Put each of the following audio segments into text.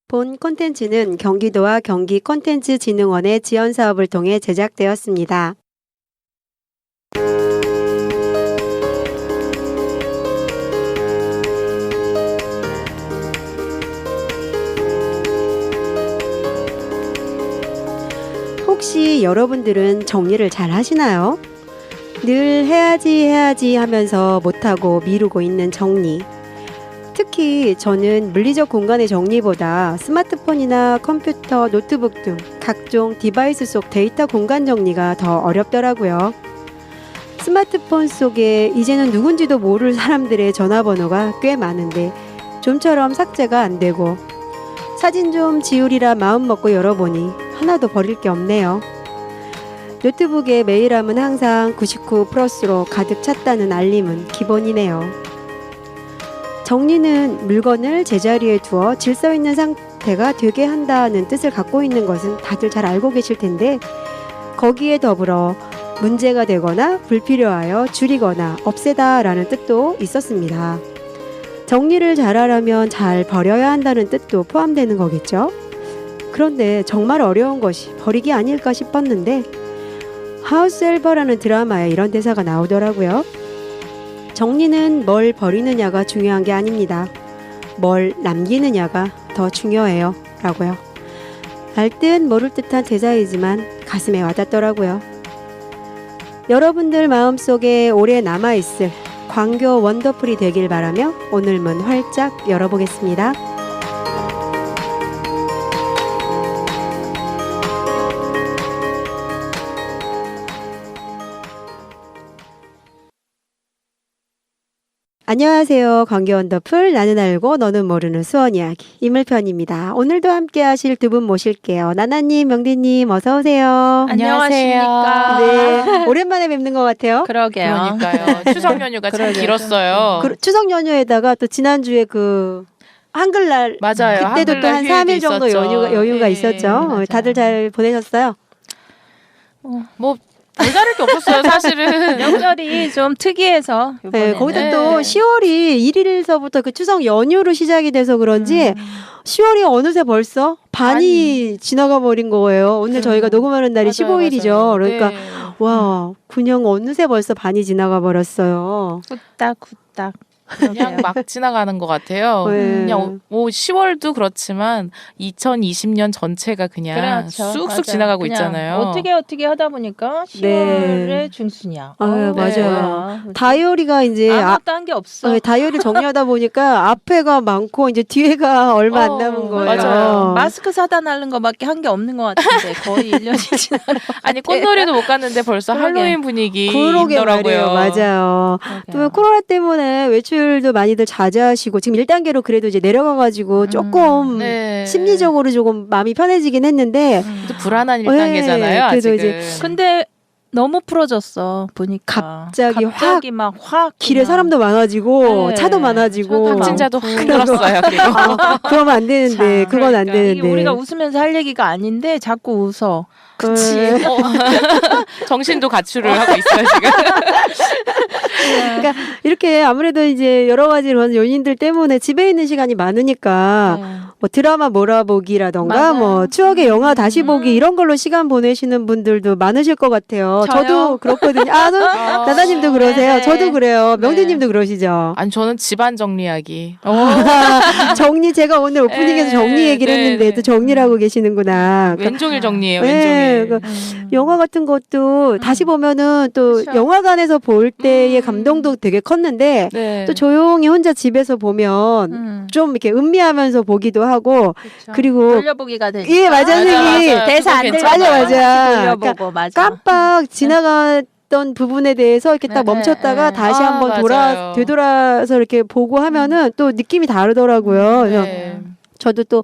본 콘텐츠는 경기도와 경기콘텐츠진흥원의 지원 사업을 통해 제작되었습니다. 혹시 여러분들은 정리를 잘 하시나요? 늘 해야지 하면서 못하고 미루고 있는 정리. 특히 저는 물리적 공간의 정리보다 스마트폰이나 컴퓨터, 노트북 등 각종 디바이스 속 데이터 공간 정리가 더 어렵더라고요. 스마트폰 속에 이제는 누군지도 모를 사람들의 전화번호가 꽤 많은데 좀처럼 삭제가 안 되고, 사진 좀 지우리라 마음먹고 열어보니 하나도 버릴 게 없네요. 노트북에 메일함은 항상 99+로 가득 찼다는 알림은 기본이네요. 정리는 물건을 제자리에 두어 질서 있는 상태가 되게 한다는 뜻을 갖고 있는 것은 다들 잘 알고 계실 텐데, 거기에 더불어 문제가 되거나 불필요하여 줄이거나 없애다라는 뜻도 있었습니다. 정리를 잘하려면 잘 버려야 한다는 뜻도 포함되는 거겠죠? 그런데 정말 어려운 것이 버리기 아닐까 싶었는데, 하우스 헬퍼라는 드라마에 이런 대사가 나오더라고요. 정리는 뭘 버리느냐가 중요한 게 아닙니다. 뭘 남기느냐가 더 중요해요. 라고요. 알듯 모를 듯한 대사이지만 가슴에 와닿더라고요. 여러분들 마음속에 오래 남아있을 광교 원더풀이 되길 바라며 오늘 문 활짝 열어보겠습니다. 안녕하세요. 광교 원더풀 나는 알고 너는 모르는 수원 이야기 이물편입니다. 오늘도 함께 하실 두 분 모실게요. 나나님, 명디님 어서 오세요. 안녕하십니까. 네, 오랜만에 뵙는 것 같아요. 그러게요. 그러니까요. 추석 연휴가 참 길었어요. 추석 연휴에다가 또 지난주에 그 한글날 맞아요. 그때도 또 한 3일 정도 여유가 있었죠. 맞아요. 다들 잘 보내셨어요? 뭐 별다를 게 없었어요, 사실은. 명절이 좀 특이해서 네, 이번에는. 거기다 또 10월이 1일서부터 그 추석 연휴로 시작이 돼서 그런지 10월이 어느새 벌써 반이 지나가 버린 거예요. 오늘 저희가 녹음하는 날이 15일이죠. 맞아요. 그러니까 네. 와, 그냥 어느새 벌써 반이 지나가 버렸어요. 후딱. 그냥 막 지나가는 것 같아요. 네. 그냥 뭐 10월도 그렇지만 2020년 전체가 그냥 그렇죠. 쑥쑥 맞아요. 지나가고 그냥 있잖아요. 어떻게 하다 보니까 10월의 네. 중순이야. 맞아요. 뭐야. 다이어리가 이제 아무것도 한 게 없어. 다이어리 정리하다 보니까 앞에가 많고 이제 뒤에가 얼마 안 남은 거예요. 맞아요. 마스크 사다 날른 거밖에 한 게 없는 것 같은데 거의 1년이 지나가. 아니 꽃놀이도 못 갔는데 벌써 그러게. 할로윈 분위기 그러게 있더라고요. 말이에요. 맞아요. 또 코로나 때문에 외출도 많이들 자제하시고 지금 1단계로 그래도 이제 내려가가지고 조금 네. 심리적으로 조금 마음이 편해지긴 했는데 또 불안한 1단계잖아요. 그래도 아직은. 이제 근데 너무 풀어졌어 보니까. 갑자기 확 길에 사람도 많아지고 네. 차도 많아지고 확진자도 많고. 확 늘었어요. 그리고 그러면 안 되는데 참, 그건 안 그러니까 되는데 이게 우리가 웃으면서 할 얘기가 아닌데 자꾸 웃어. 그치. 정신도 가출을 하고 있어요 지금. 그러니까 이렇게 아무래도 이제 여러 가지 이런 요인들 때문에 집에 있는 시간이 많으니까 뭐 드라마 몰아보기라던가 맞아요. 뭐 추억의 영화 다시 보기 이런 걸로 시간 보내시는 분들도 많으실 것 같아요. 저요? 저도 그렇거든요. 나다님도 그러세요. 네네. 저도 그래요. 네. 명디님도 그러시죠. 아니 저는 집안 정리하기. 정리 제가 오늘 오프닝에서 정리 얘기를 네, 했는데 네. 또 정리를 하고 계시는구나. 왼종일 정리해요. 네, 왼종일. 영화 같은 것도 다시 보면은 또 그쵸. 영화관에서 볼 때의 감동도 되게 컸는데 네. 또 조용히 혼자 집에서 보면 좀 이렇게 음미하면서 보기도 하고 그쵸. 그리고 돌려보기가 되니까. 예, 맞아요, 선생님. 맞아요. 대사 안 그거 들리면 괜찮아요. 맞아. 돌려보고 맞아. 깜빡 지나갔던 부분에 대해서 이렇게 딱 네, 멈췄다가 네. 다시 아, 한번 맞아요. 되돌아서 이렇게 보고 하면은 또 느낌이 다르더라고요. 그래서 네. 저도 또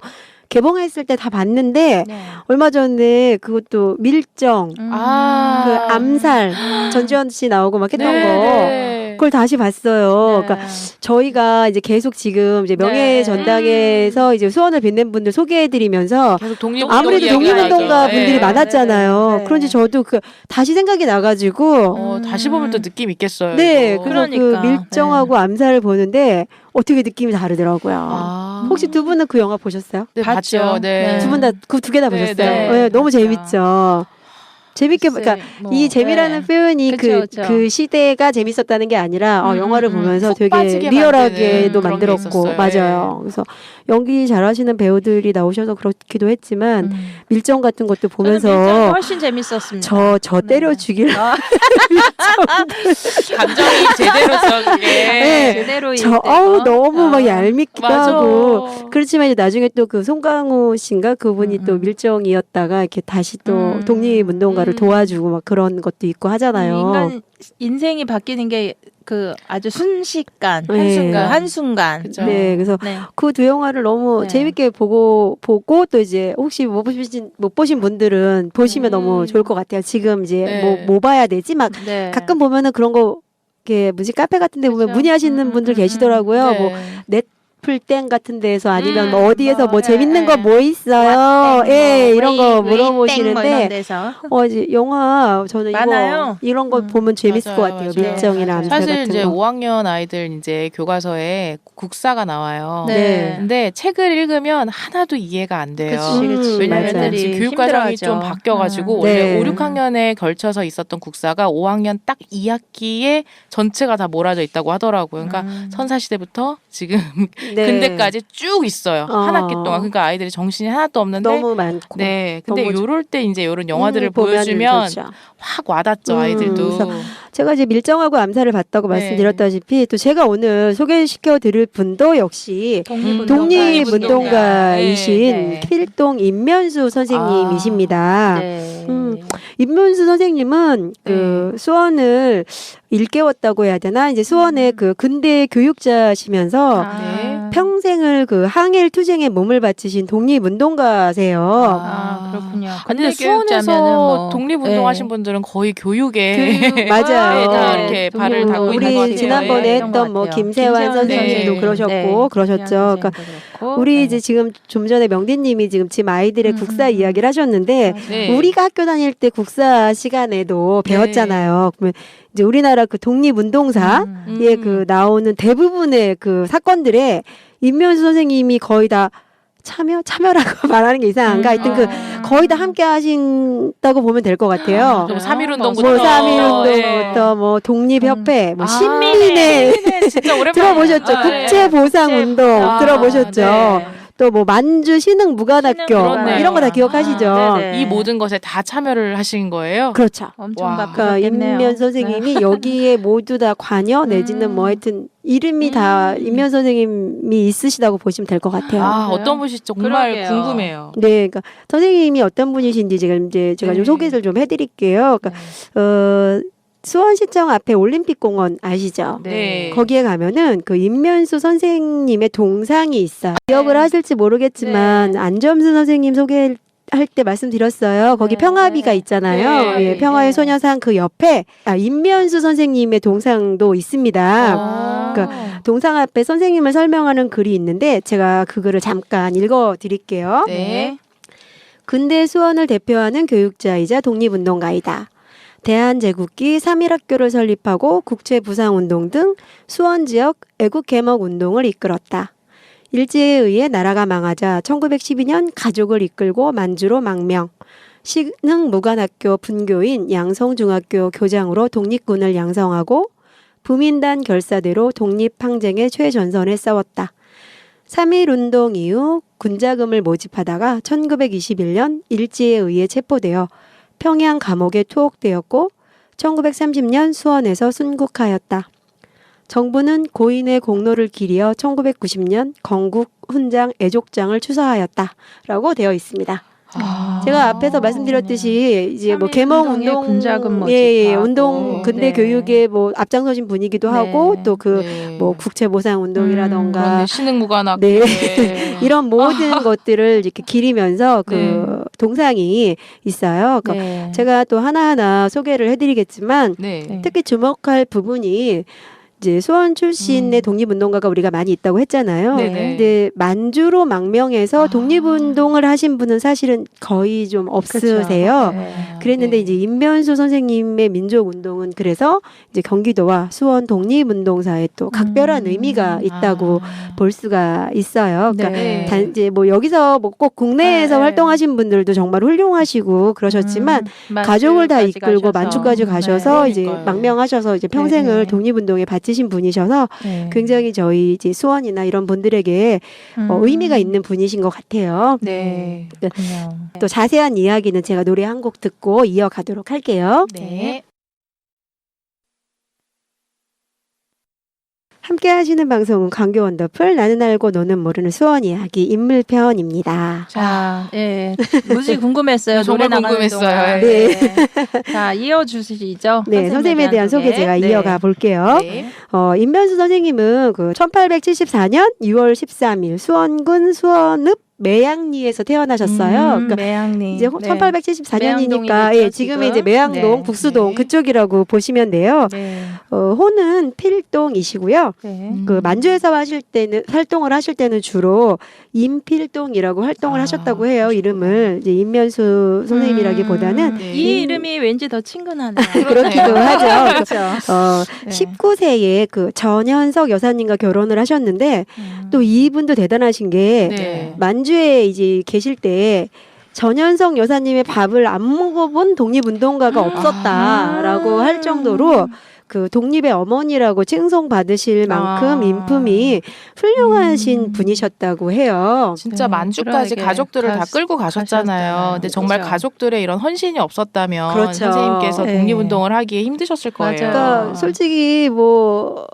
개봉했을 때 다 봤는데 네. 얼마 전에 그것도 밀정 아. 그 암살 전지현 씨 나오고 막 했던 네, 거 네. 그걸 다시 봤어요. 네. 그러니까 저희가 이제 계속 지금 이제 네. 명예전당에서 이제 수원을 빛낸 분들 소개해드리면서 계속 독립 아무래도 독립운동가 분들이 많았잖아요. 네, 네. 그런지 저도 그 다시 생각이 나가지고 다시 보면 또 느낌 있겠어요. 네, 이거. 그래서 그러니까. 그 밀정하고 암살을 보는데 어떻게 느낌이 다르더라고요. 아. 혹시 두 분은 그 영화 보셨어요? 네, 봤죠. 봤죠. 네. 네. 두 분 다 그 두 개 다 네, 보셨어요? 네. 네, 너무 봤죠. 재밌죠. 재밌게 글쎄, 그러니까 뭐, 이 재미라는 네. 표현이 그쵸, 그 그쵸. 시대가 재밌었다는 게 아니라 영화를 보면서 푹 되게 빠지게 리얼하게도 만드는 그런 게 만들었고 있었어요. 맞아요. 그래서 연기 잘하시는 배우들이 나오셔서 그렇기도 했지만 밀정 같은 것도 저는 밀정이 보면서 훨씬 재밌었습니다. 저 때려 네. 죽일 아, 감정이 제대로 썩게. 네. 제대로 저 너무 막 아, 얄밉기도 맞아. 하고 그렇지만 이제 나중에 또 그 송강호 씨인가 그분이 또 밀정이었다가 이렇게 다시 또 독립운동가를 도와주고 막 그런 것도 있고 하잖아요. 인간 인생이 바뀌는 게 그 아주 순식간 네. 한순간. 그죠. 네, 그래서 네. 그 두 영화를 너무 네. 재밌게 보고 또 이제 혹시 못 보신 분들은 보시면 너무 좋을 것 같아요. 지금 이제 네. 뭐 봐야 되지 막 네. 가끔 보면은 그런 거 이렇게 뭐지 카페 같은데 보면 그죠. 문의하시는 분들 계시더라고요. 네. 뭐 넷플땡 같은 데서 아니면 뭐 뭐, 어디에서 뭐 예, 재밌는 예. 거 뭐 있어요? 예, 이런 거 뭐 이런 물어보시는데 데서. 이제 영화 저는 많아요. 이런 거 보면 재밌을 맞아요, 것 같아요. 맞아요. 밀정이나 네, 암살 사실 같은 이제 거. 5학년 아이들 이제 교과서에 국사가 나와요. 네. 근데 책을 읽으면 하나도 이해가 안 돼요. 그치. 왜냐면 맞아요. 지금 교육 과정이 좀 힘들어하죠. 바뀌어가지고 네. 원래 5, 6학년에 걸쳐서 있었던 국사가 5학년 딱 2학기에 전체가 다 몰아져 있다고 하더라고요. 그러니까 선사시대부터 지금 네. 근대까지 쭉 있어요. 한 학기 동안. 그러니까 아이들이 정신이 하나도 없는데 너무 많고. 네. 근데 너무 요럴 때 이제 요런 영화들을 보면은 보여주면 좋죠. 확 와닿죠, 아이들도. 그래서 제가 이제 밀정하고 암살을 봤다고 네. 말씀드렸다시피 또 제가 오늘 소개시켜 드릴 분도 역시 독립운동가이신, 독립운동가이신 필동 임면수 선생님이십니다. 네. 임면수 선생님은 그 수원을 일깨웠다고 해야 되나? 이제 수원의 그 근대 교육자시면서 네. 평생을 그 항일 투쟁에 몸을 바치신 독립운동가세요. 그렇군요. 근데 근데 교육자면은 수원에서 뭐, 독립운동하신 분들은 거의 교육에 맞아요. 다 이렇게 발을 닫고 있는 것 우리 같아요. 지난번에 네. 했던 뭐 김세환 선생님도 네. 그러셨고 그러셨죠. 그러니까 우리 이제 지금 좀 전에 명디님이 지금 아이들의 국사 이야기를 하셨는데 네. 우리가 학교 다닐 때 국사 시간에도 배웠잖아요. 그러면 이제 우리나라 그 독립운동사에 그 나오는 대부분의 그 사건들에 임면수 선생님이 거의 다 참여라고 말하는 게 이상한가? 하여튼 그 거의 다 함께 하신다고 보면 될 것 같아요. 뭐 3.1운동부터 뭐 3.1운동부터 뭐 독립협회, 뭐 신민회 진짜 오랜만에 들어보셨죠? 국제보상운동 들어보셨죠? 또 뭐 만주 신흥무관학교 그렇네요. 이런 거 다 기억하시죠? 네네. 이 모든 것에 다 참여를 하신 거예요? 그렇죠. 엄청 와. 그러니까 바쁘셨겠네요. 임면 선생님이 여기에 모두 다 관여 내지는 뭐 하여튼 이름이 다 임면 선생님이 있으시다고 보시면 될 것 같아요. 아, 어떤 분이실지 정말 그러게요. 궁금해요. 네, 그러니까 선생님이 어떤 분이신지 지금 이제 제가 좀 네. 소개를 좀 해드릴게요. 그러니까 수원시청 앞에 올림픽공원 아시죠? 네. 거기에 가면은 그 임면수 선생님의 동상이 있어요. 기억을 하실지 모르겠지만 네. 안점수 선생님 소개할 때 말씀드렸어요. 거기 네. 평화비가 있잖아요. 네. 예, 평화의 소녀상 그 옆에 임면수 선생님의 동상도 있습니다. 그러니까 동상 앞에 선생님을 설명하는 글이 있는데 제가 그 글을 잠깐 읽어드릴게요. 네. 근대 수원을 대표하는 교육자이자 독립운동가이다. 대한제국기 3.1학교를 설립하고 국채부상운동 등 수원 지역 애국개먹운동을 이끌었다. 일제에 의해 나라가 망하자 1912년 가족을 이끌고 만주로 망명. 신흥무관학교 분교인 양성중학교 교장으로 독립군을 양성하고 부민단 결사대로 독립항쟁의 최전선에 싸웠다. 3.1운동 이후 군자금을 모집하다가 1921년 일제에 의해 체포되어 평양 감옥에 투옥되었고 1930년 수원에서 순국하였다. 정부는 고인의 공로를 기리어 1990년 건국 훈장 애족장을 추서하였다라고 되어 있습니다. 제가 앞에서 말씀드렸듯이 이제 뭐 개몽 운동 군자금 운동 근대 교육에 뭐 앞장서신 분이기도 하고 또 그 뭐 국채보상 운동이라던가 그런데 신흥무관학교 네. 이런 모든 것들을 이렇게 기리면서 그 동상이 있어요. 그러니까 제가 또 하나하나 소개를 해드리겠지만 네. 특히 주목할 부분이 이제 수원 출신의 독립운동가가 우리가 많이 있다고 했잖아요. 네네. 근데 만주로 망명해서 아. 독립운동을 하신 분은 사실은 거의 좀 없으세요. 네. 그랬는데 네. 이제 임면수 선생님의 민족운동은 그래서 이제 경기도와 수원 독립운동사에 또 각별한 의미가 있다고 볼 수가 있어요. 그러니까 네. 이제 뭐 여기서 뭐 꼭 국내에서 네. 활동하신 분들도 정말 훌륭하시고 그러셨지만 가족을 다 이끌고 만주까지 가셔서 이제 그러니까요. 망명하셔서 이제 평생을 네. 독립운동에 바치신 분이셔서 네. 굉장히 저희 이제 수원이나 이런 분들에게 의미가 있는 분이신 것 같아요. 네. 그렇군요. 또 자세한 이야기는 제가 노래 한 곡 듣고 이어가도록 할게요. 네. 함께 하시는 방송은 광교 원더풀 나는 알고 너는 모르는 수원 이야기 인물편입니다. 자, 예. 무지 궁금했어요. 정말 노래 나가는 궁금했어요. 동안. 네. 자, 이어주시죠. 네, 선생님에 대한 소개 제가 네. 이어가 볼게요. 네. 임면수 선생님은 그 1874년 6월 13일 수원군 수원읍 매양리에서 태어나셨어요. 그러니까 매양리. 이제 네. 1874년이니까 매양동이겠죠, 예, 지금의 이제 지금. 매양동, 네. 북수동 네. 그쪽이라고 보시면 돼요. 네. 호는 필동이시고요. 네. 그 만주에서 하실 때는 활동을 하실 때는 주로 임필동이라고 활동을 아, 하셨다고 해요. 그러셨구나. 이름을 이제 임면수 선생님이라기보다는 네. 이 이름이 왠지 더 친근하네요. 그렇기도 하죠. 그렇죠. 네. 19세에 그 전현석 여사님과 결혼을 하셨는데 또 이분도 대단하신 게 네. 만주에 이제 계실 때 전현석 여사님의 밥을 안 먹어본 독립운동가가 없었다라고 할 정도로 그 독립의 어머니라고 칭송받으실 만큼 인품이 훌륭하신 분이셨다고 해요. 진짜 네, 만주까지 그러게. 가족들을 다 끌고 가셨잖아요. 가셨잖아요. 근데 정말 그렇죠. 가족들의 이런 헌신이 없었다면 그렇죠. 선생님께서 네. 독립운동을 하기에 힘드셨을 거예요. 맞아요. 그러니까 솔직히 뭐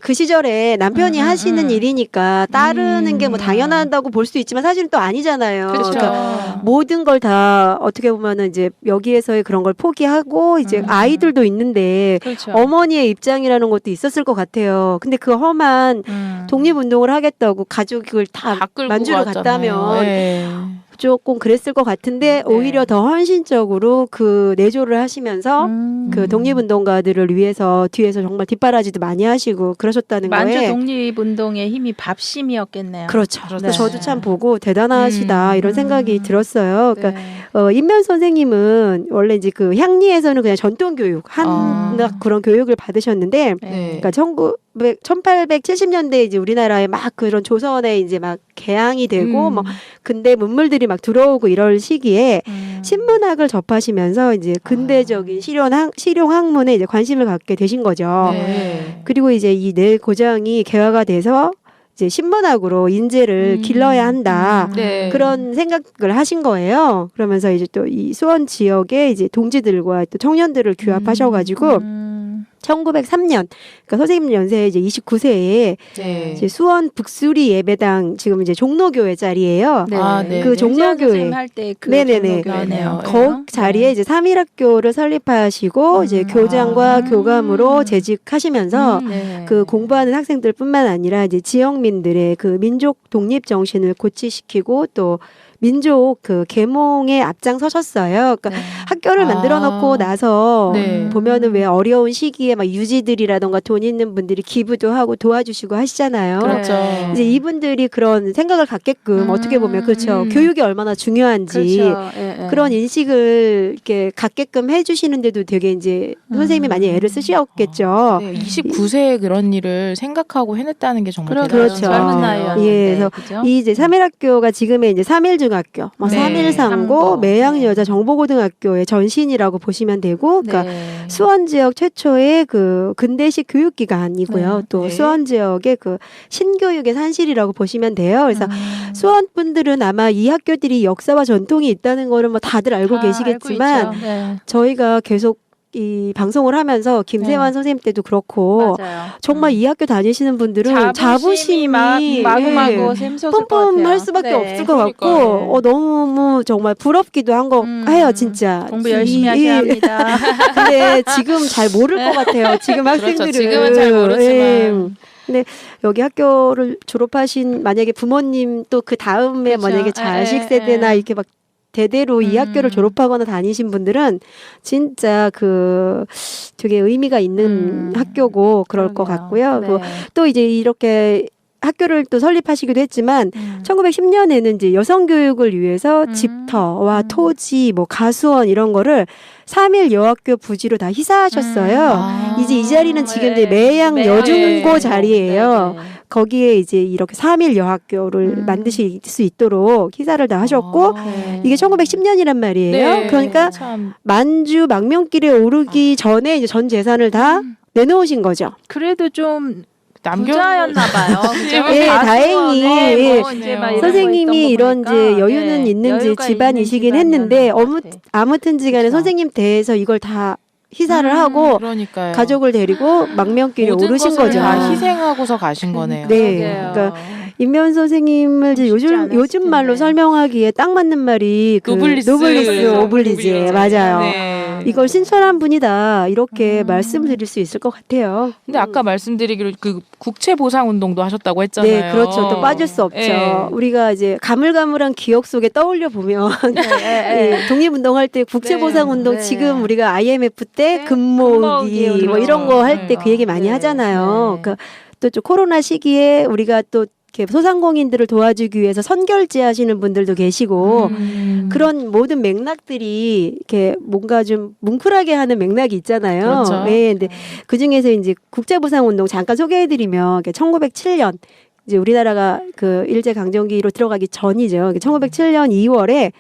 그 시절에 남편이 하시는 일이니까 따르는 게 뭐 당연하다고 볼 수도 있지만 사실은 또 아니잖아요. 그렇죠. 그러니까 모든 걸 다 어떻게 보면은 이제 여기에서의 그런 걸 포기하고 이제 아이들도 있는데 그렇죠. 어머니의 입장이라는 것도 있었을 것 같아요. 근데 그 험한 독립운동을 하겠다고 가족을 다 다 끌고 만주로 갔잖아요. 갔다면 네. 조금 그랬을 것 같은데 오히려 더 헌신적으로 그 내조를 하시면서 그 독립운동가들을 위해서 뒤에서 정말 뒷바라지도 많이 하시고 그러셨다는 만주 거에 독립운동의 힘이 밥심이었겠네요. 그렇죠. 그렇죠. 그래서 저도 참 보고 대단하시다 이런 생각이 들었어요. 그러니까 네. 임면 선생님은 원래 이제 그 향리에서는 그냥 전통 교육 한학 그런 교육을 받으셨는데 네. 그러니까 1870년대 이제 우리나라에 막 그런 조선에 이제 막 개항이 되고 뭐 근대 문물들이 막 들어오고 이럴 시기에 신문학을 접하시면서 이제 근대적인 실용 학문에 이제 관심을 갖게 되신 거죠. 네. 그리고 이제 이 내 고장이 개화가 돼서 이제 신문학으로 인재를 길러야 한다. 네. 그런 생각을 하신 거예요. 그러면서 이제 또 이 수원 지역에 이제 동지들과 또 청년들을 규합하셔가지고 1903년, 그러니까 선생님 연세 이제 29세에 네. 이제 수원 북수리 예배당 지금 이제 종로교회 자리예요. 네. 아, 네. 그 종로교회. 할때그 네네네. 종로교회네요. 거 자리에 이제 3.1학교를 설립하시고 이제 교장과 교감으로 재직하시면서 네. 그 공부하는 학생들뿐만 아니라 이제 지역민들의 그 민족 독립 정신을 고취시키고 또 민족 그 계몽에 앞장서셨어요. 그러니까 학교를 만들어 놓고 나서 네. 보면은 왜 어려운 시기에 막 유지들이라던가 돈 있는 분들이 기부도 하고 도와주시고 하시잖아요. 그렇죠. 이제 이분들이 그런 생각을 갖게끔 어떻게 보면 그렇죠. 교육이 얼마나 중요한지 그렇죠. 예, 예. 그런 인식을 이렇게 갖게끔 해주시는데도 되게 이제 선생님이 많이 애를 쓰셨겠죠. 네, 29세에 그런 일을 생각하고 해냈다는 게 정말 그렇죠. 대단한 것 젊은 같아요. 나이였는데. 예, 그래서 그죠? 이 이제 3.1학교가 지금의 이제 3.1중학교, 뭐 네, 3.1 삼고, 삼고. 매양여자 정보고등학교의 전신이라고 보시면 되고, 그러니까 네. 수원 지역 최초의 그 근대식 교육기관이고요. 네. 또 네. 수원 지역의 그 신교육의 산실이라고 보시면 돼요. 그래서 수원 분들은 아마 이 학교들이 역사와 전통이 있다는 거를 뭐 다들 알고 다 계시겠지만 알고 있죠. 네. 저희가 계속 이 방송을 하면서 김세환 선생님 때도 그렇고 맞아요. 정말 이 학교 다니시는 분들은 자부심이 마구마구 예, 샘솟을 것 뿜뿜할 같아요. 수밖에 네. 없을 것 같고 그러니까요. 너무 정말 부럽기도 한 거 해요 진짜. 공부 열심히 하셔야 합니다. 근데 지금 잘 모를 것 같아요. 지금 학생들은. 그렇죠. 지금은 잘 모르지만. 예. 근데 여기 학교를 졸업하신 만약에 부모님 또 그 다음에 그렇죠. 만약에 자식 예, 세대나 예. 이렇게 막 대대로 이 학교를 졸업하거나 다니신 분들은 진짜 그 되게 의미가 있는 학교고 그럴 것 같고요. 네. 또 이제 이렇게 학교를 또 설립하시기도 했지만 1910년에는 이제 여성 교육을 위해서 집터와 토지, 뭐 가수원 이런 거를 3일 여학교 부지로 다 희사하셨어요. 이제 이 자리는 지금 이제 매양 여중고 자리예요. 네. 거기에 이제 이렇게 3일 여학교를 만드실 수 있도록 희사를 다 하셨고 네. 이게 1910년이란 말이에요. 네. 그러니까 참 만주 망명길에 오르기 전에 이제 전 재산을 다 내놓으신 거죠. 그래도 좀 남겨 부자였나 봐요. 그죠? 예, 가수원에 다행히 뭐 이제 막 이런 선생님이 거 있던 거 이런 보니까, 이제 여유는 네, 있는지 여유가 집안이시긴 있는 했는데 집안이었던 것 같아. 아무튼지간에 그쵸. 선생님 대해서 이걸 다 희사를 하고 그러니까요. 가족을 데리고 망명길에 모든 오르신 것을 거죠. 다 희생하고서 가신 거네요. 네, 그러게요. 그러니까 임면 선생님을 이제 쉽지 않았을 요즘 말로 텐데. 설명하기에 딱 맞는 말이 그 노블리스 오블리제 맞아요. 네. 이걸 신선한 분이다 이렇게 말씀을 드릴 수 있을 것 같아요. 근데 아까 말씀드리기로 그 국채 보상 운동도 하셨다고 했잖아요. 네, 그렇죠. 또 빠질 수 없죠. 네. 우리가 이제 가물가물한 기억 속에 떠올려 보면 이 독립운동할 때 국채보상운동 네. 지금 우리가 IMF 때 네. 금모으기 금모으기 뭐 이런 거 할 때 네. 그 얘기 많이 네. 하잖아요. 네. 그러니까 또 코로나 시기에 우리가 또 이렇게 소상공인들을 도와주기 위해서 선결제 하시는 분들도 계시고 그런 모든 맥락들이 이렇게 뭔가 좀 뭉클하게 하는 맥락이 있잖아요. 그렇죠. 네, 근데 그 중에서 이제 국제보상운동 잠깐 소개해드리면 1907년 이제 우리나라가 그 일제 강점기로 들어가기 전이죠. 1907년 2월에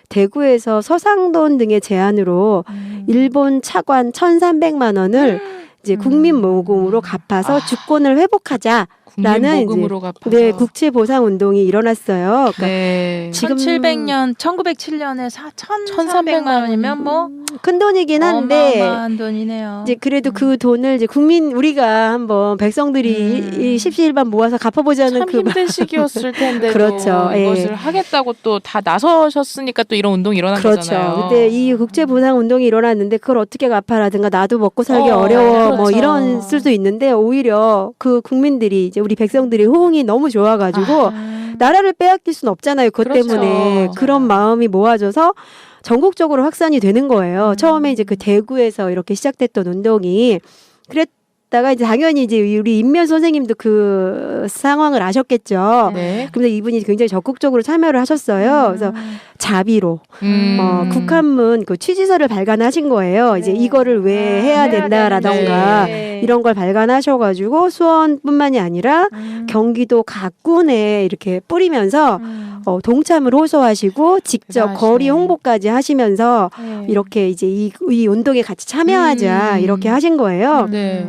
대구에서 서상돈 등의 제안으로 일본 차관 1,300만 원을 이제 국민 모금으로 갚아서 주권을 회복하자. 라는 모금으로 갚아서. 네, 국채 보상 운동이 일어났어요. 그러니까 네. 지금 1700년 1907년에 1,300만 원이면 뭐 큰 돈이긴 한데 어마어마한 돈이네요. 이제 그래도 그 돈을 이제 국민 우리가 한번 백성들이 이 십시일반 모아서 갚아보자는 참 그 힘든 시기였을 텐데 그렇죠. 예. 이것을 하겠다고 또 다 나서셨으니까 또 이런 운동이 일어난 그렇죠. 거잖아요. 근데 이 국제 보상 운동이 일어났는데 그걸 어떻게 갚아라든가 나도 먹고 살기 어려워 그렇죠. 뭐 이런 수도 있는데 오히려 그 국민들이 이제 우리 백성들이 호응이 너무 좋아가지고 나라를 빼앗길 수는 없잖아요. 그것 그렇죠. 때문에 그런 마음이 모아져서 전국적으로 확산이 되는 거예요. 처음에 이제 그 대구에서 이렇게 시작됐던 운동이 그랬다가 이제 당연히 이제 우리 임면 선생님도 그 상황을 아셨겠죠. 네. 근데 이분이 굉장히 적극적으로 참여를 하셨어요. 그래서 자비로 국한문 그 취지서를 발간하신 거예요. 이제 이거를 왜 해야 된다라던가 네. 이런 걸 발간하셔가지고 수원뿐만이 아니라 경기도 각 군에 이렇게 뿌리면서 동참을 호소하시고 직접 대단하시네. 거리 홍보까지 하시면서 네. 이렇게 이제 이 운동에 같이 참여하자 이렇게 하신 거예요. 네.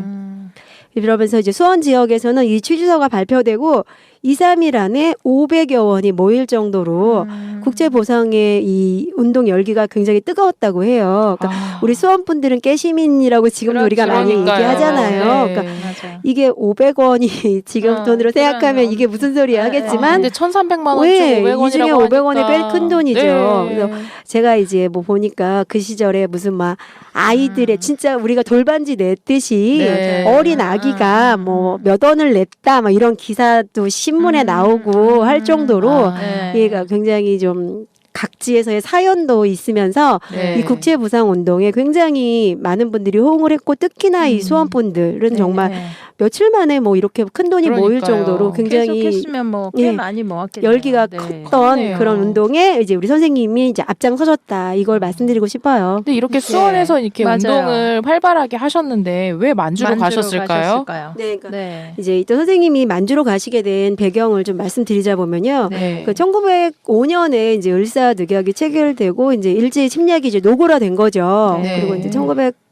이러면서 이제 수원 지역에서는 이 취지서가 발표되고 2, 3일 안에 500여 원이 모일 정도로 국제 보상의 이 운동 열기가 굉장히 뜨거웠다고 해요. 그러니까 우리 수원 분들은 깨시민이라고 지금도 우리가 많이 그러니까요. 얘기하잖아요. 네. 그러니까 맞아. 이게 500원이 지금 돈으로 생각하면 이게 무슨 소리야 하겠지만 근데 1,300만 원 왜? 중 500원이라고 이 중에 500원이 꽤 큰 돈이죠. 그래서 네. 제가 이제 뭐 보니까 그 시절에 무슨 막 아이들의 진짜 우리가 돌반지 냈듯이 네. 어린 아기가 뭐 몇 원을 냈다 막 이런 기사도 신문에 나오고 할 정도로 네. 얘가 굉장히 좀 각지에서의 사연도 있으면서 네. 이 국제보상운동에 굉장히 많은 분들이 호응을 했고 특히나 이 수원 분들은 정말 네. 며칠 만에 뭐 이렇게 큰 돈이 모일 그러니까요. 정도로 굉장히 계속했으면 뭐 꽤 예, 많이 모았겠네요. 열기가 네. 컸던 그렇네요. 그런 운동에 이제 우리 선생님이 이제 앞장서셨다 이걸 말씀드리고 싶어요. 근데 이렇게 수원에서 이렇게 맞아요. 운동을 활발하게 하셨는데 왜 만주로 가셨을까요? 네, 그러니까 네. 이제 또 선생님이 만주로 가시게 된 배경을 좀 말씀드리자 보면요. 네. 그 1905년에 이제 을사늑약이 체결되고 이제 일제 침략이 이제 노골화된 거죠. 네. 그리고 이제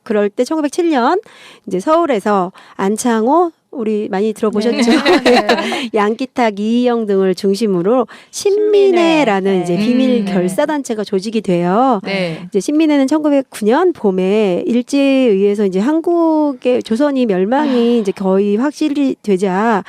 그럴 때 1907년 이제 서울에서 안창호 우리 많이 들어보셨죠? 양기탁, 이희영 등을 중심으로 신민회라는 네. 이제 비밀 결사단체가 조직이 돼요. 네. 이제 신민회는 1909년 봄에 일제에 의해서 이제 한국의 조선이 멸망이 이제 거의 확실히 되자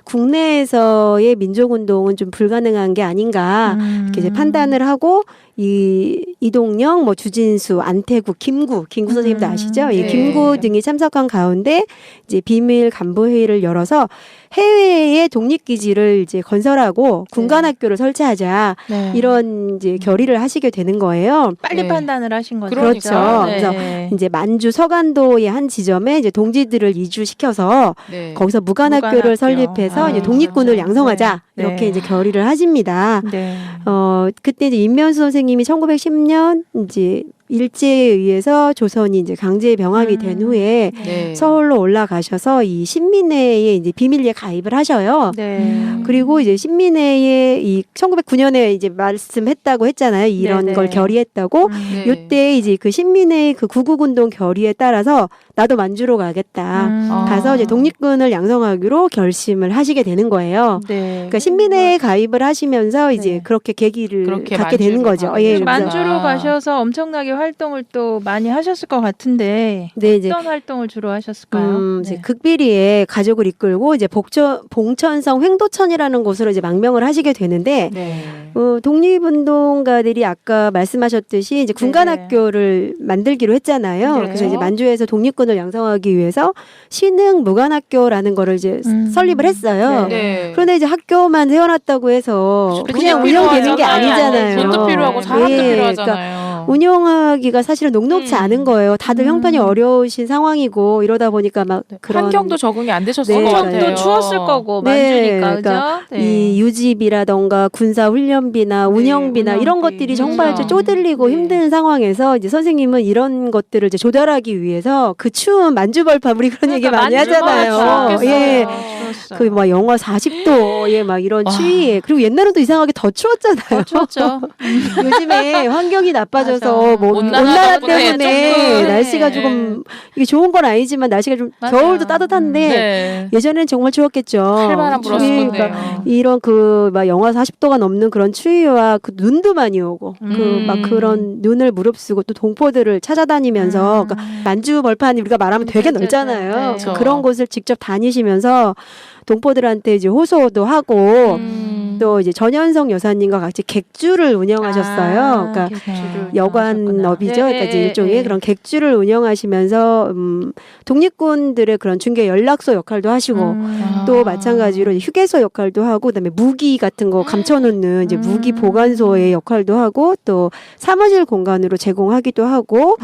국내에서의 민족운동은 좀 불가능한 게 아닌가 이렇게 이제 판단을 하고 이동영, 뭐 주진수, 안태구, 김구 선생님도 아시죠? 예, 네. 김구 등이 참석한 가운데 이제 비밀 간부 회의를 열어서 해외에 독립기지를 이제 건설하고 군관학교를 설치하자 네. 이런 이제 결의를 하시게 되는 거예요. 빨리 네. 판단을 하신 거죠. 그렇죠. 네. 그래서 이제 만주 서간도의 한 지점에 이제 동지들을 이주시켜서 네. 거기서 무관학교를 무관학교. 설립해서 아, 이제 독립군을 네. 양성하자 네. 이렇게 이제 결의를 하십니다. 네. 그때 이제 임면수 선생님이 1910년 이제 일제에 의해서 조선이 이제 강제 병합이 된 후에 네. 서울로 올라가셔서 이 신민회에 이제 비밀리에 가입을 하셔요. 네. 그리고 이제 신민회에 이 1909년에 이제 말씀했다고 했잖아요. 이런 네네. 걸 결의했다고. 네. 요때 이제 그 신민회의 그 구국운동 결의에 따라서 나도 만주로 가겠다. 아. 가서 이제 독립군을 양성하기로 결심을 하시게 되는 거예요. 네. 그러니까 신민회에 가입을 하시면서 이제 네. 그렇게 계기를 그렇게 갖게 되는 만주로 거죠. 가게 예, 되는구나. 그래서 만주로 가셔서 엄청나게 활동을 또 많이 하셨을 것 같은데 네, 이제 어떤 활동을 주로 하셨을까요? 이제 네. 극비리에 가족을 이끌고 이제 봉천성 횡도천이라는 곳으로 이제 망명을 하시게 되는데 네. 독립운동가들이 아까 말씀하셨듯이 이제 군관학교를 만들기로 했잖아요. 네. 그래서 이제 만주에서 독립군을 양성하기 위해서 신흥 무관학교라는 거를 이제 설립을 했어요. 네. 그런데 이제 학교만 세워놨다고 해서 돈이 그냥 운영되는 게 필요하잖아요. 아니잖아요. 돈도 필요하고 사람도 예, 필요하잖아요. 운영하기가 사실은 녹록지 않은 거예요. 다들 형편이 어려우신 상황이고 이러다 보니까 막 그런 환경도 적응이 안 되셨을 네, 것 맞아요. 같아요. 또 추웠을 거고 네, 만주니까 그러니까 그죠? 네. 이 유지비라던가 군사 훈련비나 운영비나 이런 운영비. 것들이 정말 이제 그렇죠. 쪼들리고 네. 힘든 상황에서 이제 선생님은 이런 것들을 이제 조달하기 위해서 그 추운 만주벌판 우리 그런 얘기 많이 하잖아요. 예. 그 막 영하 40도에 막 이런 와. 추위에 그리고 옛날은 또 이상하게 더 추웠잖아요. 추웠죠. 요즘에 환경이 나빠져서 맞아. 뭐 온난화 온난화 덕분에 때문에 조금, 날씨가 네. 조금 이게 좋은 건 아니지만 날씨가 좀 맞아요. 겨울도 따뜻한데 네. 예전에는 정말 추웠겠죠. 칼바람 불었을 네, 건데요. 그러니까 이런 그 막 영하 40도가 넘는 그런 추위와 그 눈도 많이 오고 그 막 그런 눈을 무릅쓰고 또 동포들을 찾아다니면서 그러니까 만주 벌판이 우리가 말하면 되게 네, 넓잖아요. 네, 네. 그렇죠. 그런 곳을 직접 다니시면서 동포들한테 이제 호소도 하고 또 이제 전현성 여사님과 같이 객주를 운영하셨어요. 그러니까 여관업이죠. 그러니까 이제 일종의 그런 객주를 운영하시면서 독립군들의 그런 중개 연락소 역할도 하시고 또 마찬가지로 이제 휴게소 역할도 하고 그다음에 무기 같은 거 감춰놓는 이제 무기 보관소의 역할도 하고 또 사무실 공간으로 제공하기도 하고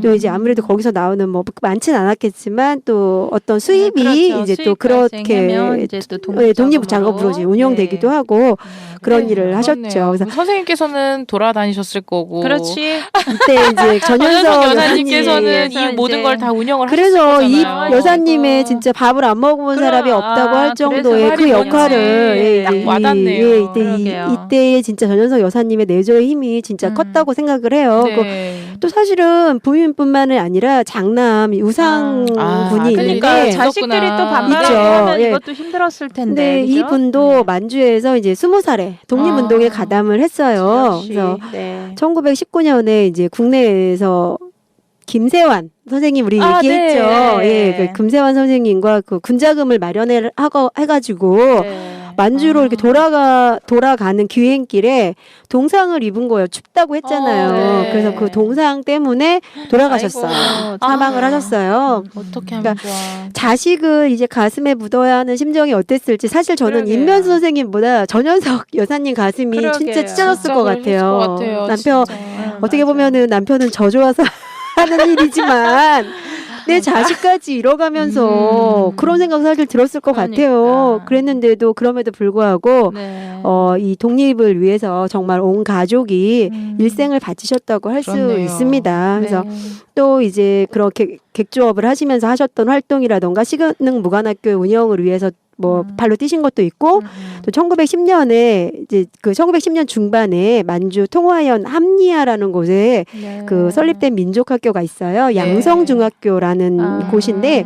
또 이제 아무래도 거기서 나오는 뭐 많진 않았겠지만 또 어떤 수입이 그렇죠. 이제 또 수입 그렇게 발생하면 이제 또 독립작업으로 이제 운영되기도 하고 그런 일을 하셨죠. 그래서 선생님께서는 돌아다니셨을 거고 그렇지. 그때 이제 전현석 전현석 여사님 여사님께서는 이제 이 모든 걸 다 운영을 그래서 하셨을 이 거잖아요. 여사님의 진짜 밥을 안 먹어본 그럼, 사람이 없다고 할 정도의 그 그래서 역할을 말이 딱 와닿네요. 그러게요. 이때의 진짜 전현석 여사님의 내조의 힘이 진짜 컸다고 생각을 해요. 네. 또 사실은 부인뿐만이 아니라 장남 우상군이 그러니까 있는데 자식들이 또 있죠. 반발하고 하면 예. 이것도 힘들었을 텐데. 근데 그죠? 이분도 만주에서 이제 20살에 독립운동에 가담을 했어요. 역시. 그래서 네. 1919년에 이제 국내에서 김세환 선생님 우리 얘기했죠. 네. 예, 그 김세환 선생님과 그 군자금을 마련해 하고 해가지고 네. 만주로 이렇게 돌아가는 기행길에 동상을 입은 거예요. 춥다고 했잖아요. 네. 그래서 그 동상 때문에 돌아가셨어요. 아이고. 사망을 하셨어요. 어떻게 하면 그러니까 좋아. 자식을 이제 가슴에 묻어야 하는 심정이 어땠을지 사실 저는 그러게요. 임면수 선생님보다 전현석 여사님 가슴이 그러게요. 진짜 찢어졌을 진짜 것 그러셨을 같아요. 것 같아요, 남편 진짜. 어떻게 맞아요. 보면은 남편은 저 좋아서 하는 일이지만 내 자식까지 잃어가면서 그런 생각 사실 들었을 것 같아요. 그러니까. 그랬는데도 그럼에도 불구하고 네. 이 독립을 위해서 정말 온 가족이 일생을 바치셨다고 할 수 그렇네요. 있습니다. 그래서 네. 또 이제 그렇게 객주업을 하시면서 하셨던 활동이라던가 시근능 무관학교 운영을 위해서 뭐 발로 뛰신 것도 있고 또 1910년에 이제 그 1910년 중반에 만주 통화연 함리아라는 곳에 네. 그 설립된 민족학교가 있어요. 양성중학교라는 곳인데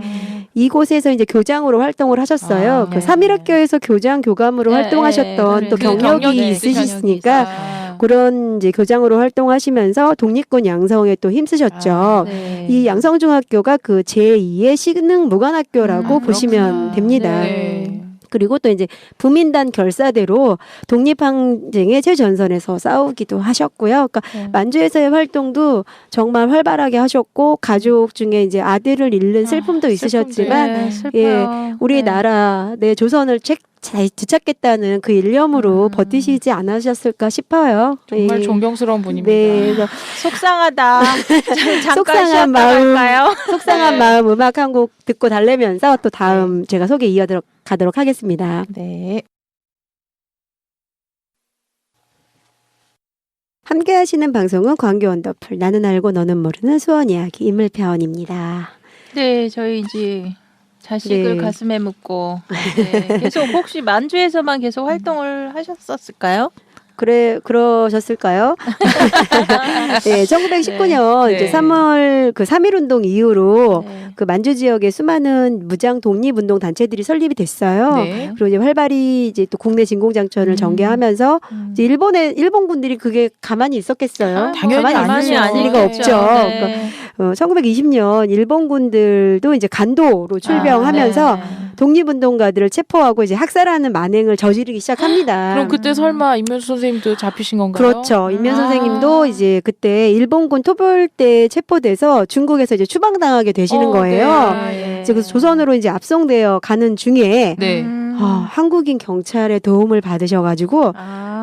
이곳에서 이제 교장으로 활동을 하셨어요. 아, 그 네. 삼일학교에서 교장 교감으로 네, 활동하셨던 네, 또 그 경력이 경력이 있으시니까 있어요. 그런 이제 교장으로 활동하시면서 독립군 양성에 또 힘쓰셨죠. 네. 이 양성중학교가 그 제2의 시능 무관학교라고 보시면 그렇구나. 됩니다. 네. 그리고 또 이제 부민단 결사대로 독립항쟁의 최전선에서 싸우기도 하셨고요. 그러니까 네. 만주에서의 활동도 정말 활발하게 하셨고 가족 중에 이제 아들을 잃는 슬픔도 있으셨지만 네, 슬퍼요. 우리나라 내 조선을 잘 되찾겠다는 그 일념으로 버티시지 않으셨을까 싶어요. 정말 예. 존경스러운 분입니다. 네, 그래서 속상하다. 잠깐 속상한 쉬었다 마음. 갈까요? 속상한 네. 마음 음악 한 곡 듣고 달래면서 또 다음 제가 소개 이어가도록 하겠습니다. 네. 함께 하시는 방송은 광교 원더풀 나는 알고 너는 모르는 수원 이야기 인물편입니다. 네, 저희 이제 자식을 네. 가슴에 묻고 네, 계속 혹시 만주에서만 계속 활동을 하셨었을까요? 그러셨을까요? 네, 1919년 네. 이제 3월 그 3.1 운동 이후로 네. 그 만주 지역에 수많은 무장 독립운동 단체들이 설립이 됐어요. 네. 그리고 이제 활발히 이제 또 국내 진공장천을 전개하면서 이제 일본 군들이 그게 가만히 있었겠어요? 당연히 가만히 아니죠. 있을 리가 없죠. 네. 그러니까 1920년 일본 군들도 이제 간도로 출병하면서 네. 독립운동가들을 체포하고 이제 학살하는 만행을 저지르기 시작합니다. 그럼 그때 설마 임면수 선생님도 잡히신 건가요? 그렇죠. 임면 아. 선생님도 이제 그때 일본군 토벌대 체포돼서 중국에서 이제 추방당하게 되시는 거예요. 네. 이제 그래서 조선으로 이제 압송되어 가는 중에 네. 한국인 경찰의 도움을 받으셔가지고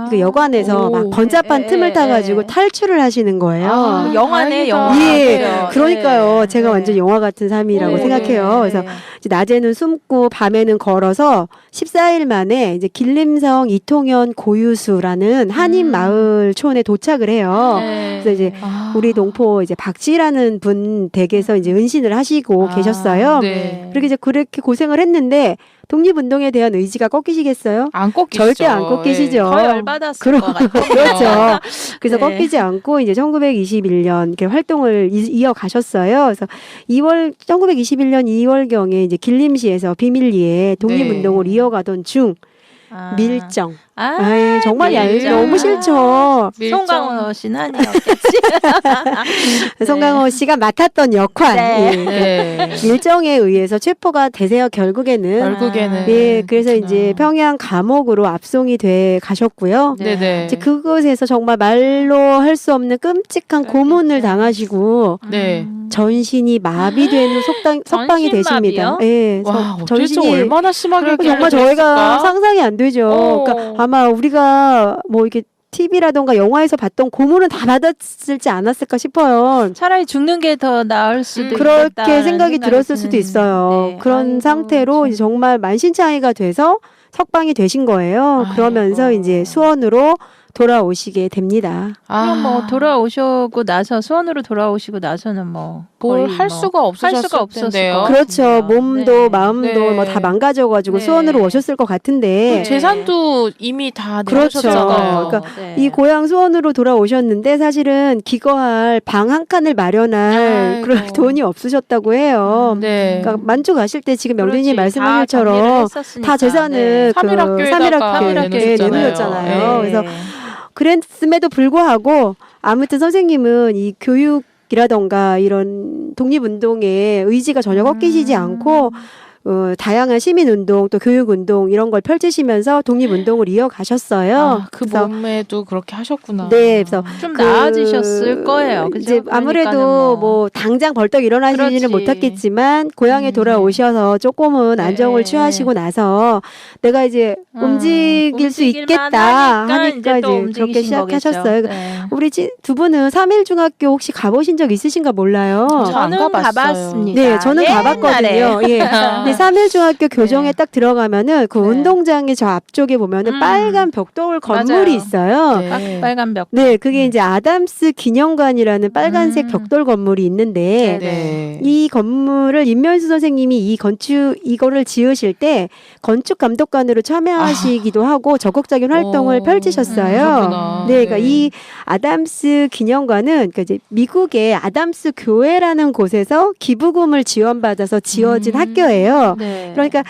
그 여관에서 오. 막 번잡한 예, 틈을 예, 타가지고 예. 탈출을 하시는 거예요. 아, 영화네, 다행이다. 영화. 예, 그래요. 그러니까요. 네. 제가 네. 완전 영화 같은 삶이라고 네. 생각해요. 그래서 이제 낮에는 숨고 밤에는 걸어서 14일 만에 이제 길림성 이통현 고유수라는 한인 마을촌에 도착을 해요. 네. 그래서 이제 아. 우리 동포 이제 박씨라는 분 댁에서 이제 은신을 하시고 아, 계셨어요. 네. 그렇게 이제 그렇게 고생을 했는데 독립운동에 대한 의지가 꺾이시겠어요? 안 꺾이시죠. 절대 안 꺾이시죠. 더 열받았을 그럼- 것 같아요. 그렇죠. 그래서 네. 꺾이지 않고 이제 1921년 이렇게 활동을 이어가셨어요. 그래서 1921년 2월경에 이제 길림시에서 비밀리에 독립운동을 네. 이어가던 중 아. 밀정. 아, 아이, 정말 밀정. 너무 싫죠. 밀정. 송강호 씨는 아니었겠지. 네. 송강호 씨가 맡았던 역할. 네. 예. 네. 밀정에 의해서 체포가 되세요. 결국에는. 결국에는. 예, 그래서 그렇구나. 이제 평양 감옥으로 압송이 돼 가셨고요. 네네. 이제 그곳에서 정말 말로 할 수 없는 끔찍한 고문을 당하시고 네. 전신이 마비되는 석방이 되십니다. 전신마비요? 예, 와, 도대체 얼마나 심하게 정말 그랬을까? 저희가 상상이 안 되죠. 어. 그러니까 아마 우리가 뭐 이렇게 TV라던가 영화에서 봤던 고문은 다 받았을지 않았을까 싶어요. 차라리 죽는 게 더 나을 수도 그렇게 있겠다는 생각이 들었을 수도 드는- 있어요. 네. 그런 아이고, 상태로 참. 이제 정말 만신창이가 돼서 석방이 되신 거예요. 아이고. 그러면서 이제 수원으로 돌아오시게 됩니다. 그럼 뭐 돌아오시고 나서 수원으로 돌아오시고 나서는 뭐 뭘 거의 할 뭐 수가 없으셨을 수가 없었을 텐데요. 것 그렇죠. 같습니다. 몸도 네. 마음도 네. 뭐 다 망가져가지고 네. 수원으로 오셨을 것 같은데 네. 재산도 이미 다 그렇죠. 내셨잖아요. 그러니까 네. 이 고향 수원으로 돌아오셨는데 사실은 기거할 방 한 칸을 마련할 아이고. 그런 돈이 없으셨다고 해요. 네. 그러니까 만주 가실 때 지금 그렇지. 명진님 말씀하신 다 것처럼 정리를 했었으니까. 다 재산을 그 삼일학교에다가 삼일학교에 내놓으셨잖아요. 네. 그래서 그랬음에도 불구하고 아무튼 선생님은 이 교육이라던가 이런 독립운동에 의지가 전혀 꺾이시지 않고 다양한 시민운동 또 교육운동 이런 걸 펼치시면서 독립운동을 이어가셨어요. 아, 그 그래서 몸에도 그렇게 하셨구나. 네, 그래서 좀 나아지셨을 거예요. 그죠? 이제 아무래도 그러니까는 뭐 당장 벌떡 일어나시지는 그렇지. 못했겠지만 고향에 돌아오셔서 조금은 네. 안정을 취하시고 나서 내가 이제 움직일 수 있겠다 하니까 이제 또 이제 그렇게 움직이신 시작하셨어요. 거겠죠. 네. 우리 두 분은 3.1중학교 혹시 가보신 적 있으신가 몰라요. 안 저는 가봤어요. 가봤습니다. 네, 저는 옛날에. 가봤거든요. 예. 근데 3.1중학교 교정에 네. 딱 들어가면은 그 네. 운동장의 저 앞쪽에 보면은 빨간 벽돌 건물이 맞아요. 있어요. 네. 빨간 벽. 네, 그게 이제 아담스 기념관이라는 빨간색 음. 벽돌 건물이 있는데 네. 이 건물을 임면수 선생님이 이거를 지으실 때 건축 감독관으로 참여하시기도 하고 적극적인 활동을 펼치셨어요. 그렇구나. 네, 그러니까 이 아담스 기념관은 그러니까 이제 미국의 아담스 교회라는 곳에서 기부금을 지원받아서 지어진 학교예요. 네. 그러니까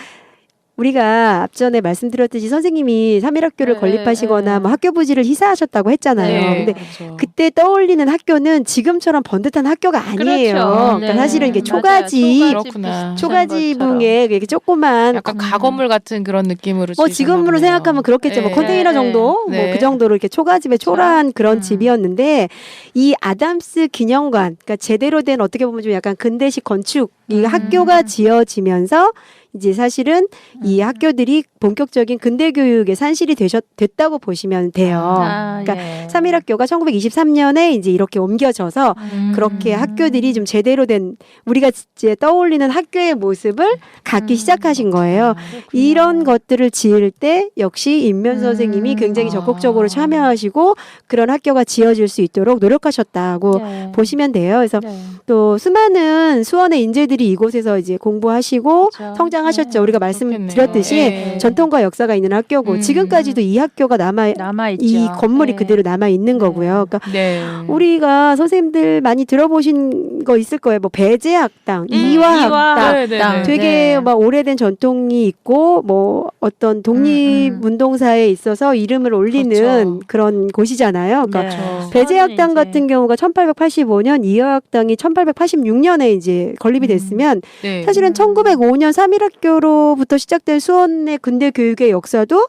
우리가 앞전에 말씀드렸듯이 선생님이 3.1학교를 네, 건립하시거나 네. 뭐 학교 부지를 희사하셨다고 했잖아요. 네. 근데 그렇죠. 그때 떠올리는 학교는 지금처럼 번듯한 학교가 아니에요. 그렇죠. 그러니까 네. 사실은 이게 맞아요. 초가지 그렇구나. 비슷한 초가지붕에 이렇게 조그만 약간 가건물 같은 그런 느낌으로 지금으로 지으셨나 보네요. 생각하면 그렇겠죠. 뭐 네. 컨테이너 네, 정도, 네. 뭐 그 정도로 이렇게 초가집에 초라한 그런 집이었는데 이 아담스 기념관, 그러니까 제대로 된 어떻게 보면 좀 약간 근대식 건축, 이 학교가 지어지면서 이제 사실은 이 학교들이 본격적인 근대 교육의 산실이 됐다고 보시면 돼요. 아, 그러니까 예. 3.1학교가 1923년에 이제 이렇게 옮겨져서 그렇게 학교들이 좀 제대로 된 우리가 이제 떠올리는 학교의 모습을 갖기 시작하신 거예요. 이런 것들을 지을 때 역시 임면 선생님이 굉장히 적극적으로 참여하시고 그런 학교가 지어질 수 있도록 노력하셨다고 네. 보시면 돼요. 그래서 네. 또 수많은 수원의 인재들이 이곳에서 이제 공부하시고 그렇죠. 성장하셨죠. 네. 우리가 그렇겠네요. 말씀드렸듯이 예. 전통과 역사가 있는 학교고 지금까지도 이 학교가 남아있죠. 이 건물이 네. 그대로 남아 있는 거고요. 그러니까 네. 우리가 선생님들 많이 들어보신 거 있을 거예요. 뭐 배제학당, 이화학당. 네, 네, 네. 되게 네. 막 오래된 전통이 있고 뭐 어떤 독립운동사에 있어서 이름을 올리는 그렇죠. 그런 곳이잖아요. 그러니까 네. 배제학당 이제 같은 경우가 1885년, 이화학당이 1886년에 이제 건립이 됐으면 네. 사실은 1905년 3.1학교로부터 시작된 수원의 근대 교육의 역사도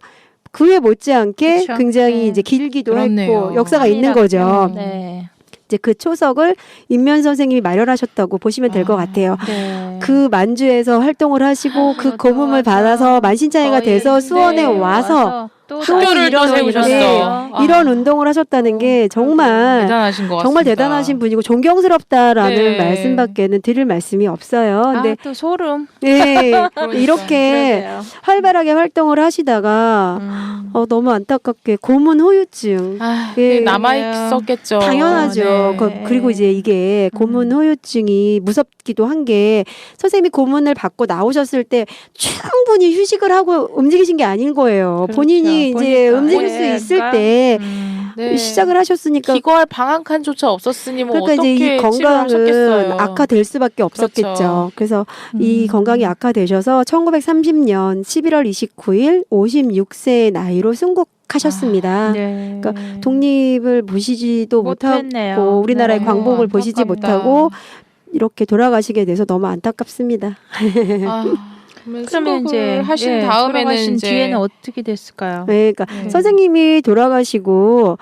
그에 못지않게 그쵸. 굉장히 네. 이제 길기도 그렇네요. 했고 역사가 있는 거죠. 네. 이제 그 초석을 임면 선생님이 마련하셨다고 보시면 될 것 같아요. 네. 그 만주에서 활동을 하시고 그 또 고문을 와서 받아서 만신창이가 거의 돼서 수원에 네, 와서 또 학교를 이런 또 세우셨어요. 네, 아. 이런 운동을 하셨다는 게 정말 대단하신 것 같습니다. 정말 대단하신 분이고 존경스럽다라는 네. 말씀밖에는 드릴 말씀이 없어요. 근데 또 소름. 네, 그러니까. 이렇게 그러게요. 활발하게 활동을 하시다가 너무 안타깝게 고문 후유증 아, 예, 남아 있었겠죠. 당연하죠. 네. 그리고 이제 이게 고문 후유증이 무섭기도 한 게 선생님이 고문을 받고 나오셨을 때 충분히 휴식을 하고 움직이신 게 아닌 거예요. 그렇죠. 본인이 이제 보니까. 움직일 수 네. 있을 때 네. 시작을 하셨으니까 기거할 방한 칸조차 없었으니 뭐 그러니까 어떻게 이제 이 건강은 치료하셨겠어요. 악화될 수밖에 없었겠죠. 그렇죠. 그래서 이 건강이 악화되셔서 1930년 11월 29일 56세의 나이로 순국하셨습니다. 네. 그러니까 독립을 보시지도 못했네요. 못하고 우리나라의 네. 광복을 보시지 안타깝다. 못하고 이렇게 돌아가시게 돼서 너무 안타깝습니다. 아, 그러면 이제 하신 다음에는 돌아가신 이제 뒤에는 어떻게 됐을까요? 네, 그러니까 네. 선생님이 돌아가시고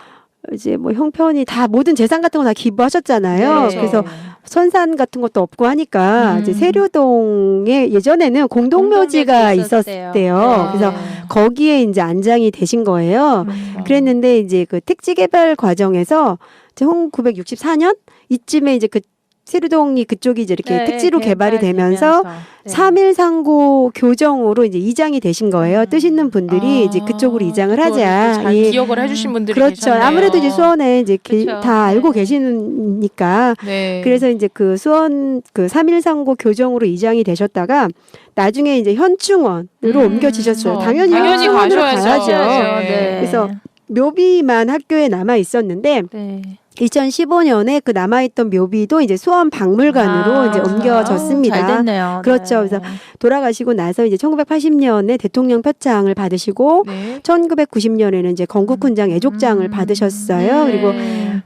이제 뭐 형편이 다 모든 재산 같은 거 다 기부하셨잖아요. 네. 그래서 선산 같은 것도 없고 하니까 이제 세류동에 예전에는 공동묘지가 있었대요. 네. 그래서 거기에 이제 안장이 되신 거예요. 그랬는데 이제 그 택지 개발 과정에서 1964년 이쯤에 이제 그 세류동이 그쪽이 이제 이렇게 택지로 개발이 되면서 3.1상고 교정으로 이제 이장이 되신 거예요. 뜻 있는 분들이 이제 그쪽으로 이장을 하자. 잘 예. 기억을 해주신 분들이 그렇죠. 계셨네요. 아무래도 이제 수원에 이제 그렇죠. 다 알고 네. 계시니까. 네. 그래서 이제 그 수원 그 3.1상고 교정으로 이장이 되셨다가 나중에 이제 현충원으로 옮겨지셨어요. 당연히 현충원으로 가셔야죠. 가야죠. 네. 그래서 묘비만 학교에 남아 있었는데 네. 2015년에 그 남아있던 묘비도 이제 수원 박물관으로 이제 옮겨졌습니다. 잘 됐네요. 그렇죠. 네. 그래서 돌아가시고 나서 이제 1980년에 대통령 표창을 받으시고 네. 1990년에는 이제 건국훈장 애족장을 받으셨어요. 네. 그리고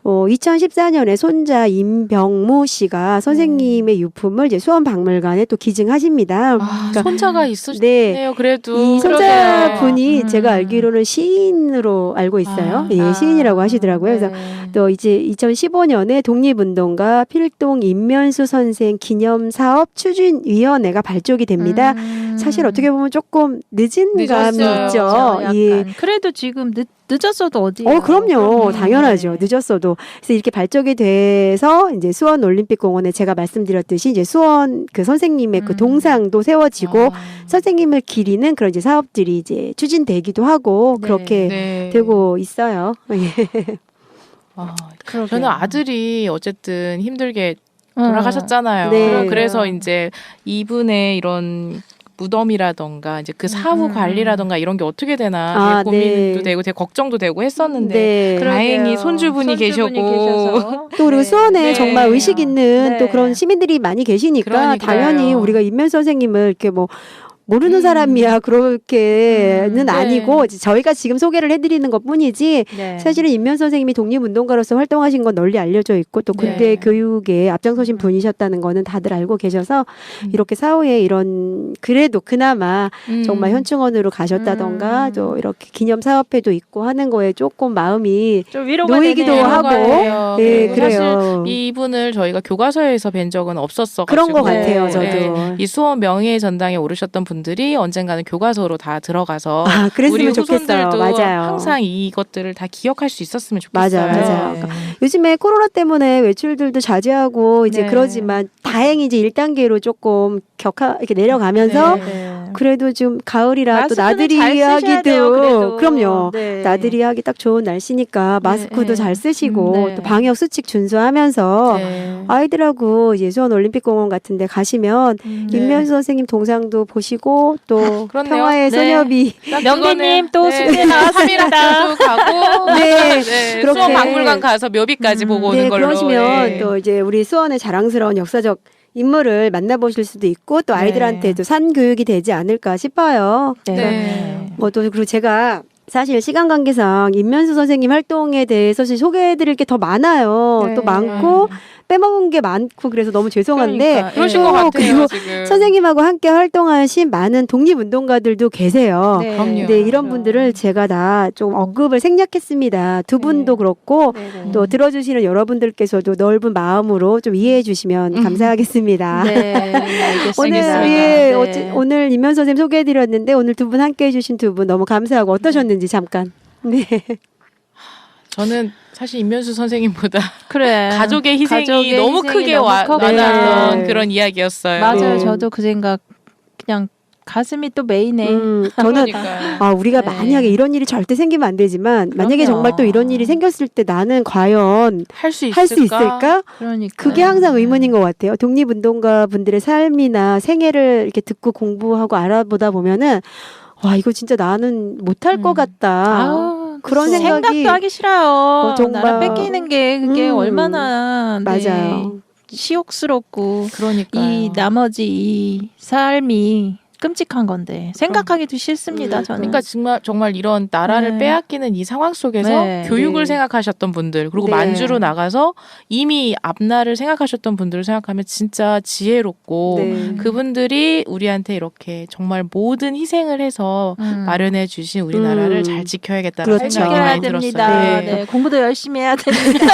2014년에 손자 임병무 씨가 선생님의 유품을 이제 수원 박물관에 또 기증하십니다. 아, 그러니까 손자가 있으시네요. 그래도 이 손자분이 그러게요. 제가 알기로는 시인으로 알고 있어요. 예, 시인이라고 하시더라고요. 그래서 또 이제 2015년에 독립운동가 필동 임면수 선생 기념사업 추진위원회가 발족이 됩니다. 사실 어떻게 보면 조금 늦은 감이 늦었어요. 있죠. 약간. 예. 그래도 지금 늦었어도 어디? 그럼요. 당연하죠. 늦었어도. 그래서 이렇게 발족이 돼서 이제 수원 올림픽공원에 제가 말씀드렸듯이 이제 수원 그 선생님의 그 동상도 세워지고 선생님을 기리는 그런 이제 사업들이 이제 추진되기도 하고 네. 그렇게 네. 되고 있어요. 예. 아, 그러게요. 저는 아들이 어쨌든 힘들게 돌아가셨잖아요. 네. 그래서 이제 이분의 이런 무덤이라던가 이제 그 사후 관리라던가 이런 게 어떻게 되나 되게 고민도 네. 되고 되게 걱정도 되고 했었는데 네. 다행히 손주분이 계셨고 계셔서. 또 그리고 네. 수원에 네. 정말 의식 있는 네. 또 그런 시민들이 많이 계시니까 그러니까요. 당연히 우리가 임면 선생님을 이렇게 뭐 모르는 사람이야 그렇게는 네. 아니고 저희가 지금 소개를 해드리는 것뿐이지 네. 사실은 임면 선생님이 독립운동가로서 활동하신 건 널리 알려져 있고 또 군대 네. 교육에 앞장서신 분이셨다는 거는 다들 알고 계셔서 이렇게 사후에 이런 그래도 그나마 정말 현충원으로 가셨다던가 또 이렇게 기념 사업회도 있고 하는 거에 조금 마음이 좀 위로가 놓이기도 되네요. 하고 거예요. 네, 네. 그래요. 이분을 저희가 교과서에서 뵌 적은 없었어. 그런 것 같아요, 네. 저도. 이 수원 명예의 전당에 오르셨던 분들이 언젠가는 교과서로 다 들어가서 아, 그랬으면 우리 좋겠어요. 후손들도 맞아요. 항상 이것들을 다 기억할 수 있었으면 좋겠어요. 맞아요, 맞아요. 네. 요즘에 코로나 때문에 외출들도 자제하고 이제 네. 그러지만 다행히 이제 1단계로 조금 이렇게 내려가면서 네. 그래도 좀 가을이라 또 마스크는 나들이 잘 쓰셔야 돼요, 하기도 그래도. 그럼요. 네. 나들이 하기 딱 좋은 날씨니까 마스크도 네. 잘 쓰시고 네. 또 방역 수칙 준수하면서 네. 아이들하고 이제 수원 올림픽공원 같은 데 가시면 네. 임면수 선생님 동상도 보시고 또 그렇네요. 평화의 네. 소녀비 명대님 또 숙제 3일 나왔습니다. 학교도 가고 네. 네. 그렇게. 수원 박물관 가서 묘비까지 보고 오는 네, 걸로. 그러시면 예. 또 이제 우리 수원의 자랑스러운 역사적 인물을 만나보실 수도 있고 또 네. 아이들한테도 산 교육이 되지 않을까 싶어요. 네. 뭐 또 그리고 제가 사실 시간 관계상 임면수 선생님 활동에 대해서 소개해드릴 게 더 많아요. 네. 또 많고 빼먹은 게 많고 그래서 너무 죄송한데 그러니까. 그러신 또 것 같아요. 그리고 지금. 선생님하고 함께 활동하신 많은 독립운동가들도 계세요. 네. 그럼요. 네, 이런 그렇죠. 분들을 제가 다 좀 언급을 생략했습니다. 두 분도 네. 그렇고 네. 또 들어주시는 여러분들께서도 넓은 마음으로 좀 이해해 주시면 감사하겠습니다. 네, 알겠습니다. 오늘 네. 오늘 임면 선생님 소개해드렸는데 오늘 두 분 함께해 주신 두 분 너무 감사하고 어떠셨는지 잠깐. 네. 저는 사실 임면수 선생님보다 그래. 가족의 희생이 가족의 너무 희생이 크게 너무 와닿았던 네. 그런 이야기였어요. 맞아요. 네. 저도 그 생각 그냥 가슴이 또 메이네. 저는 그러니까요. 우리가 네. 만약에 이런 일이 절대 생기면 안 되지만 만약에 그럼요. 정말 또 이런 일이 생겼을 때 나는 과연 할 수 할 수 있을까? 그러니까 그게 항상 의문인 것 같아요. 독립운동가 분들의 삶이나 생애를 이렇게 듣고 공부하고 알아보다 보면은 와 이거 진짜 나는 못할 것 같다. 아우, 그런 그치. 생각이 생각도 하기 싫어요. 정말. 나라 뺏기는 게 그게 얼마나 맞아요. 시옥스럽고 그러니까 이 나머지 이 삶이 끔찍한 건데 생각하기도 싫습니다. 저는. 그러니까 정말 이런 나라를 네. 빼앗기는 이 상황 속에서 네. 교육을 네. 생각하셨던 분들 그리고 네. 만주로 나가서 이미 앞날을 생각하셨던 분들을 생각하면 진짜 지혜롭고 네. 그분들이 우리한테 이렇게 정말 모든 희생을 해서 마련해 주신 우리나라를 잘 지켜야겠다는 그렇죠. 생각이 지켜야 많이 됩니다. 들었어요. 네. 공부도 열심히 해야 됩니다.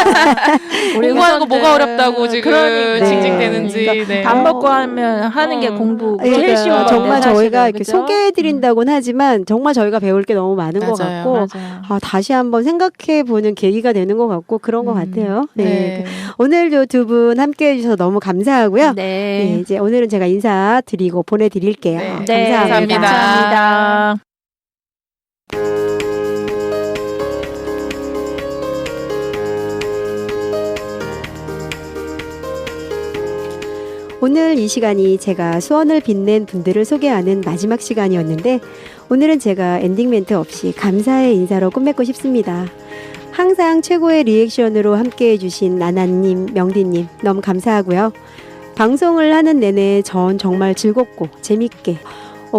우리 공부하는 거 후손들. 뭐가 어렵다고 지금 그러니까. 징징대는지. 그러니까 네. 밥 먹고 하는 게 공부 예, 제일 쉬운 건데, 정말 사실은. 저희가 이렇게 그죠? 소개해드린다고는 하지만 정말 저희가 배울 게 너무 많은 것 맞아요. 같고 맞아요. 다시 한번 생각해 보는 계기가 되는 것 같고 그런 것 같아요. 네. 네. 오늘도 두 분 함께해 주셔서 너무 감사하고요. 네, 네. 이제 오늘은 제가 인사드리고 보내드릴게요. 네. 네, 감사합니다. 감사합니다. 오늘 이 시간이 제가 수원을 빛낸 분들을 소개하는 마지막 시간이었는데 오늘은 제가 엔딩 멘트 없이 감사의 인사로 끝맺고 싶습니다. 항상 최고의 리액션으로 함께해 주신 나나님, 명디님 너무 감사하고요. 방송을 하는 내내 전 정말 즐겁고 재밌게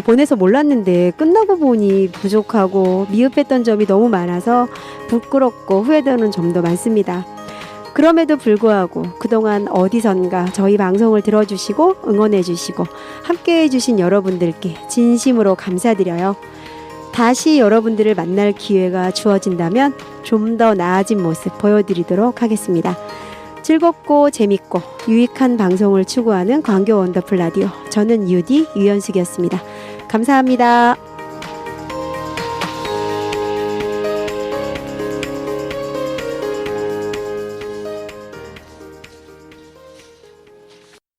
보내서 몰랐는데 끝나고 보니 부족하고 미흡했던 점이 너무 많아서 부끄럽고 후회되는 점도 많습니다. 그럼에도 불구하고 그동안 어디선가 저희 방송을 들어주시고 응원해주시고 함께해주신 여러분들께 진심으로 감사드려요. 다시 여러분들을 만날 기회가 주어진다면 좀 더 나아진 모습 보여드리도록 하겠습니다. 즐겁고 재밌고 유익한 방송을 추구하는 광교 원더풀 라디오. 저는 유디 유연숙이었습니다. 감사합니다.